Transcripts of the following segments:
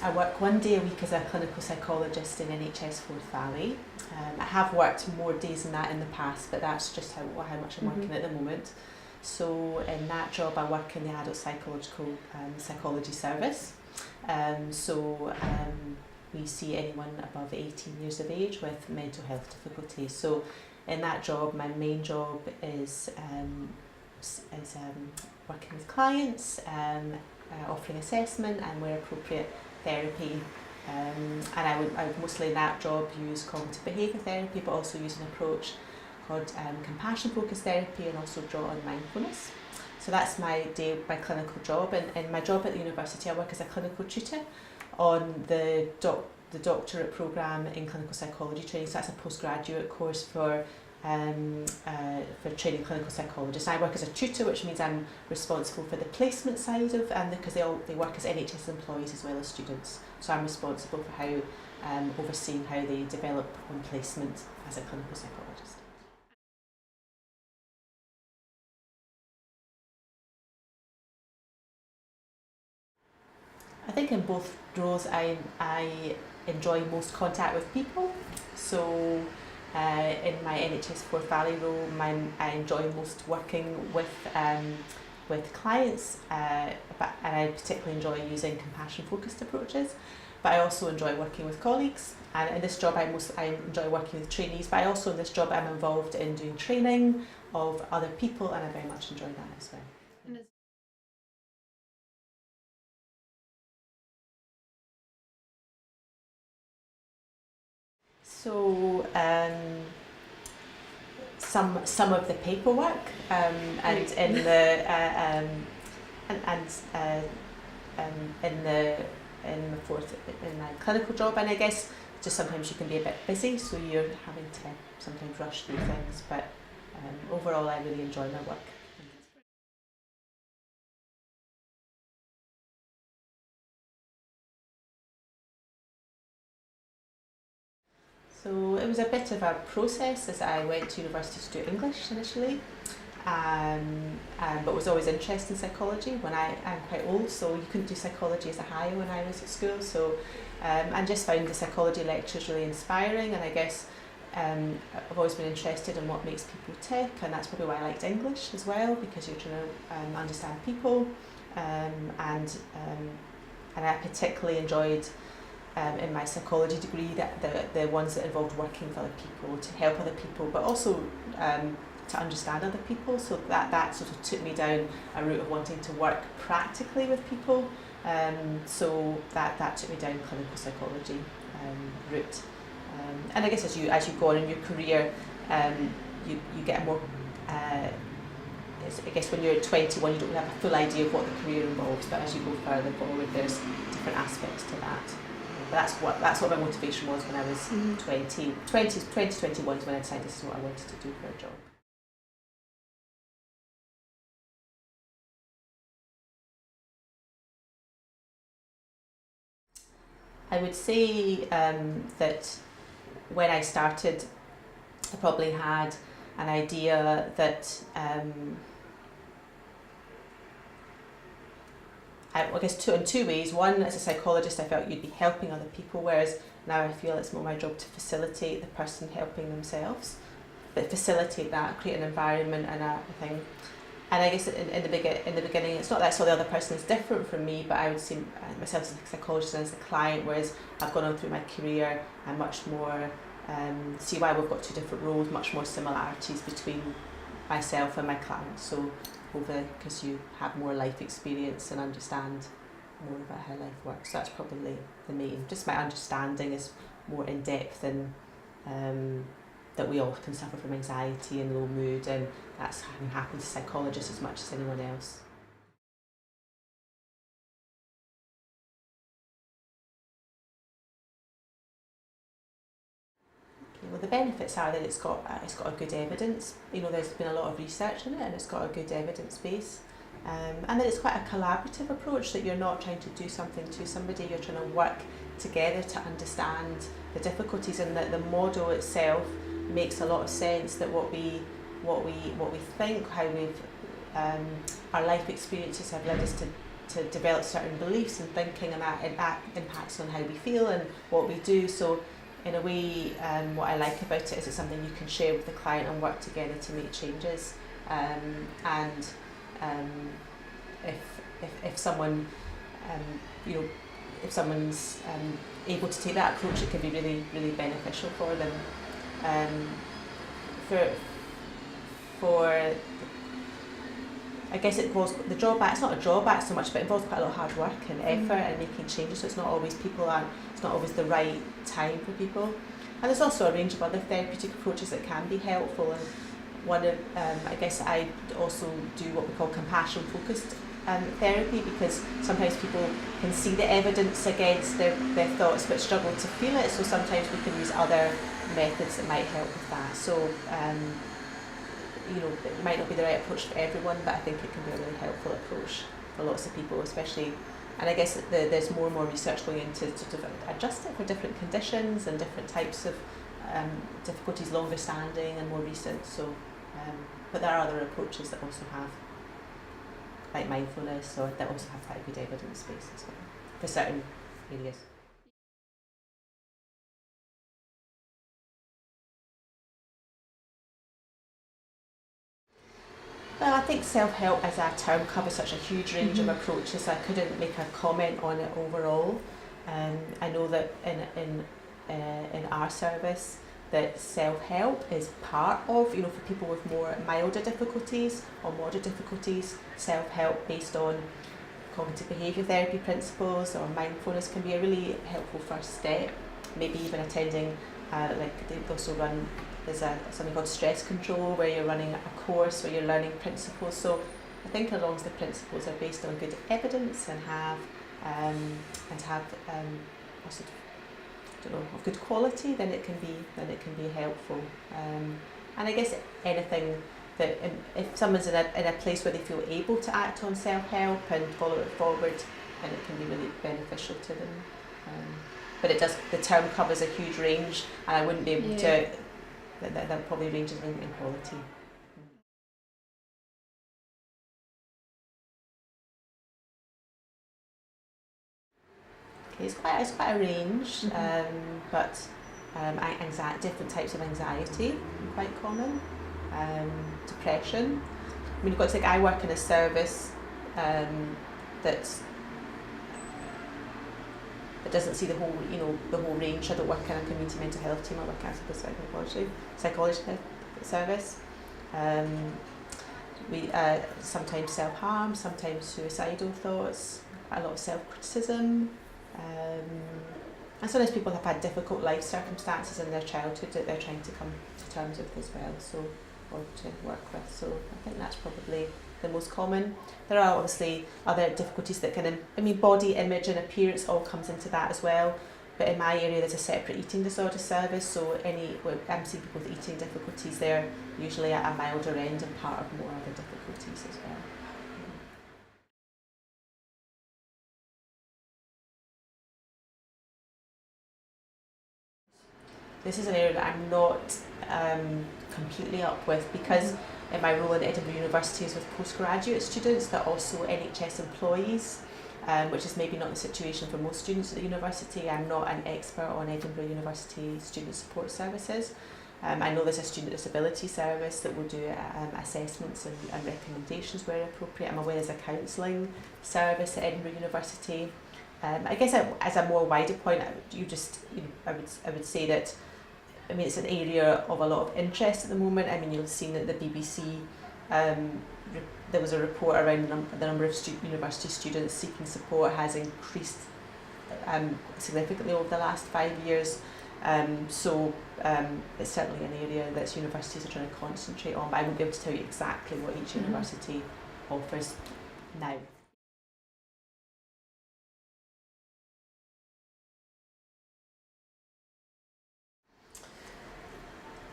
I work 1 day a week as a clinical psychologist in NHS Forth Valley. I have worked more days than that in the past, but that's just how much I'm working at the moment. So in that job I work in the adult psychology service. We see anyone above 18 years of age with mental health difficulties. So in that job, my main job is working with clients, offering assessment and where appropriate therapy. And I would mostly in that job use cognitive behaviour therapy, but also use an approach called compassion focused therapy, and also draw on mindfulness. So that's my clinical job. And in my job at the university, I work as a clinical tutor on the doctorate programme in clinical psychology training. So that's a postgraduate course for training clinical psychologists. I work as a tutor, which means I'm responsible for the placement side of, because they work as NHS employees as well as students. So I'm responsible for overseeing how they develop on placement as a clinical psychologist. I think in both roles I enjoy most contact with people. So in my NHS Forth Valley role, I enjoy most working with clients, and I particularly enjoy using compassion focused approaches. But I also enjoy working with colleagues, and in this job I enjoy working with trainees, but I also in this job I'm involved in doing training of other people, and I very much enjoy that as well. So some of the paperwork and in my clinical job, and I guess just sometimes you can be a bit busy, so you're having to sometimes rush through things. But overall, I really enjoy my work. So it was a bit of a process, as I went to university to do English initially, but was always interested in psychology. I'm quite old, so you couldn't do psychology as a higher when I was at school. So I just found the psychology lectures really inspiring, and I guess I've always been interested in what makes people tick, and that's probably why I liked English as well, because you're trying to understand people, and I particularly enjoyed in my psychology degree that the ones that involved working with other people to help other people, but also to understand other people. So that sort of took me down a route of wanting to work practically with people. So that took me down clinical psychology route. And I guess as you go on in your career, you get more. I guess when you're 21, you don't have a full idea of what the career involves. But as you go further forward, there's different aspects to that. But that's what my motivation was when I was 21 is when I decided this is what I wanted to do for a job. I would say that when I started, I probably had an idea that I guess in two ways. One, as a psychologist, I felt you'd be helping other people, whereas now I feel it's more my job to facilitate the person helping themselves, but facilitate that, create an environment and a thing. And I guess in the beginning, it's not that I saw the other person as different from me, but I would see myself as a psychologist and as a client, whereas I've gone on through my career, I'm much more, see why we've got two different roles, much more similarities between myself and my clients. So because you have more life experience and understand more about how life works. So that's probably the main, just my understanding is more in depth, and that we all can suffer from anxiety and low mood, and that's can happen to psychologists as much as anyone else. Well, the benefits are that it's got a good evidence. There's been a lot of research in it, and it's got a good evidence base, and that it's quite a collaborative approach. That you're not trying to do something to somebody; you're trying to work together to understand the difficulties, and that the model itself makes a lot of sense. That what we think, how we've our life experiences have led us to to develop certain beliefs and thinking, and that impacts on how we feel and what we do. So in a way, what I like about it is it's something you can share with the client and work together to make changes. If someone, if someone's able to take that approach, it can be really, really beneficial for them. I guess it involves the drawback. It's not a drawback so much, but it involves quite a lot of hard work and effort and making changes. So it's not always it's not always the right time for people. And there's also a range of other therapeutic approaches that can be helpful. And one of, I guess I also do what we call compassion focused therapy, because sometimes people can see the evidence against their thoughts but struggle to feel it. So sometimes we can use other methods that might help with that. So it might not be the right approach for everyone, but I think it can be a really helpful approach for lots of people, especially. And I guess there's more and more research going into sort of adjust it for different conditions and different types of difficulties, longer standing and more recent. So, but there are other approaches that also have, like mindfulness, or that also have quite a good evidence base as well for certain areas. Well, I think self-help as a term covers such a huge range of approaches. I couldn't make a comment on it overall. I know that in our service that self-help is part of, for people with more milder difficulties or moderate difficulties, self-help based on cognitive behaviour therapy principles or mindfulness can be a really helpful first step. Maybe even attending, like they also run, there's something called stress control, where you're running a course where you're learning principles. So I think as long as the principles are based on good evidence and have a sort of good quality, then it can be helpful. And I guess anything that if someone's in a place where they feel able to act on self-help and follow it forward, then it can be really beneficial to them. But the term covers a huge range, and I wouldn't be able to. That probably ranges in quality. Okay, it's quite a range, but different types of anxiety are quite common. Depression. I mean, you've got to think, I work in a service that doesn't see the whole range. I don't work in a community mental health team. I work as a psychologist service. We sometimes self-harm, sometimes suicidal thoughts, quite a lot of self-criticism. And sometimes people have had difficult life circumstances in their childhood that they're trying to come to terms with as well, or to work with. So I think that's probably the most common. There are obviously other difficulties that body image and appearance all comes into that as well. But in my area there's a separate eating disorder service, so I'm seeing people with eating difficulties, they're usually at a milder end and part of more other difficulties as well. This is an area that I'm not completely up with, because in my role at Edinburgh University is with postgraduate students, but also NHS employees, which is maybe not the situation for most students at the university. I'm not an expert on Edinburgh University student support services. I know there's a student disability service that will do assessments and recommendations where appropriate. I'm aware there's a counselling service at Edinburgh University. I guess as a more wider point, I would say that it's an area of a lot of interest at the moment. You'll have seen that the BBC, there was a report around the number of university students seeking support has increased significantly over the last 5 years. So it's certainly an area that universities are trying to concentrate on, but I won't be able to tell you exactly what each university offers now.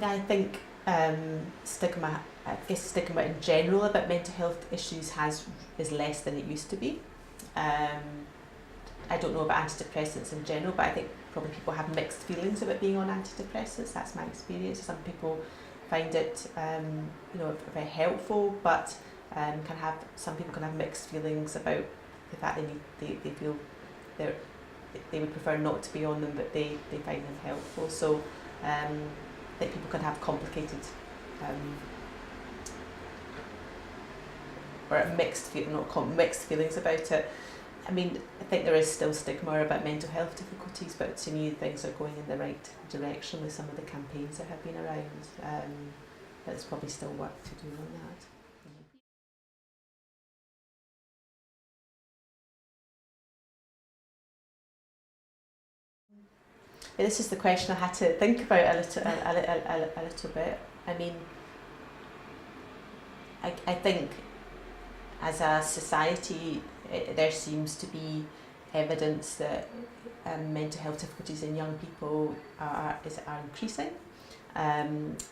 I think stigma in general about mental health issues is less than it used to be. I don't know about antidepressants in general, but I think probably people have mixed feelings about being on antidepressants. That's my experience. Some people find it very helpful, but some people can have mixed feelings about the fact they feel they would prefer not to be on them, but they find them helpful. So I think people can have complicated or mixed feelings about it. I mean, I think there is still stigma about mental health difficulties, but to me things are going in the right direction with some of the campaigns that have been around. But there's probably still work to do on that. Yeah, this is the question I had to think about a little bit. I mean, I think as a society there seems to be evidence that mental health difficulties in young people are increasing, and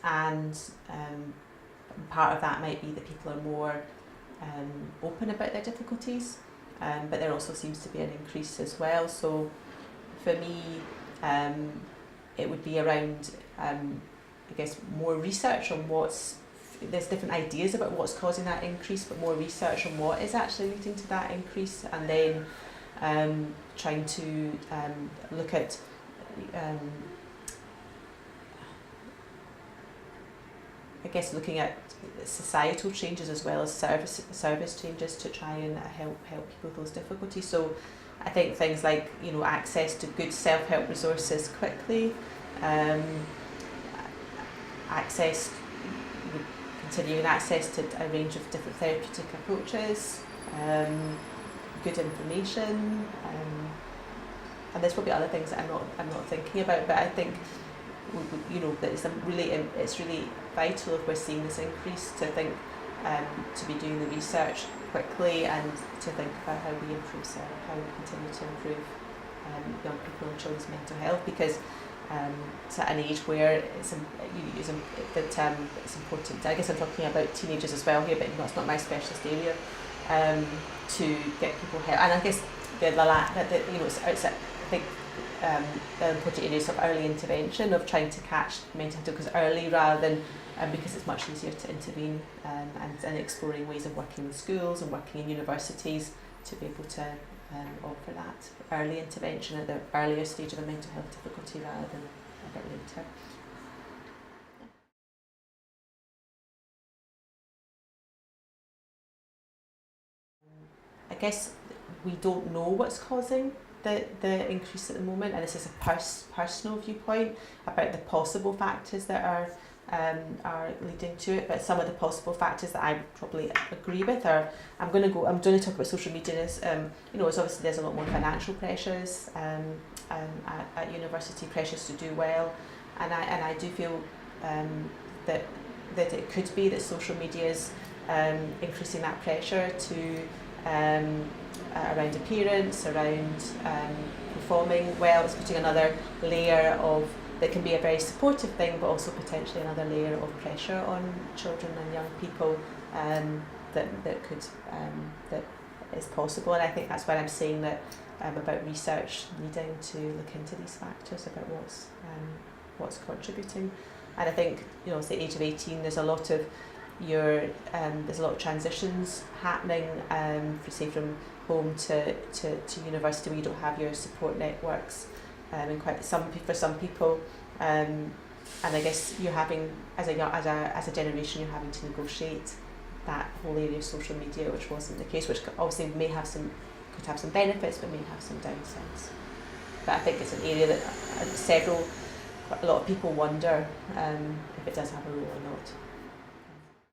part of that might be that people are more open about their difficulties, but there also seems to be an increase as well. So for me, it would be around, I guess, more research on there's different ideas about what's causing that increase, but more research on what is actually leading to that increase, and then trying to look at I guess looking at societal changes as well as service changes to try and help people with those difficulties. So I think things like, you know, access to good self-help resources quickly, continuing access to a range of different therapeutic approaches, good information, and there's probably other things that I'm not thinking about. But I think, you know, that it's really vital if we're seeing this increase to think to be doing the research quickly and to think about how we continue to improve young people and children's mental health, because it's at an age where it's important. I guess I'm talking about teenagers as well here, but that's not my specialist area. To get people help, and I guess the important areas of early intervention, of trying to catch mental health because early rather than because it's much easier to intervene, and exploring ways of working with schools and working in universities to be able to offer that early intervention at the earlier stage of a mental health difficulty rather than a bit later. I guess we don't know what's causing the increase at the moment, and this is a personal viewpoint about the possible factors that are leading to it. But some of the possible factors that I probably agree with are, I'm going to talk about social media as you know, as obviously there's a lot more financial pressures at university, pressures to do well, and I do feel that it could be that social media is increasing that pressure to around appearance, around performing well. It's putting another layer of, that can be a very supportive thing, but also potentially another layer of pressure on children and young people that is possible. And I think that's why I'm saying that about research needing to look into these factors about what's contributing. And I think, you know, at the age of 18, there's a lot of transitions happening, say from home to university, where you don't have your support networks, and for some people, and I guess you're having as a generation, you're having to negotiate that whole area of social media, which wasn't the case, which obviously could have some benefits, but may have some downsides. But I think it's an area that a lot of people wonder if it does have a role or not.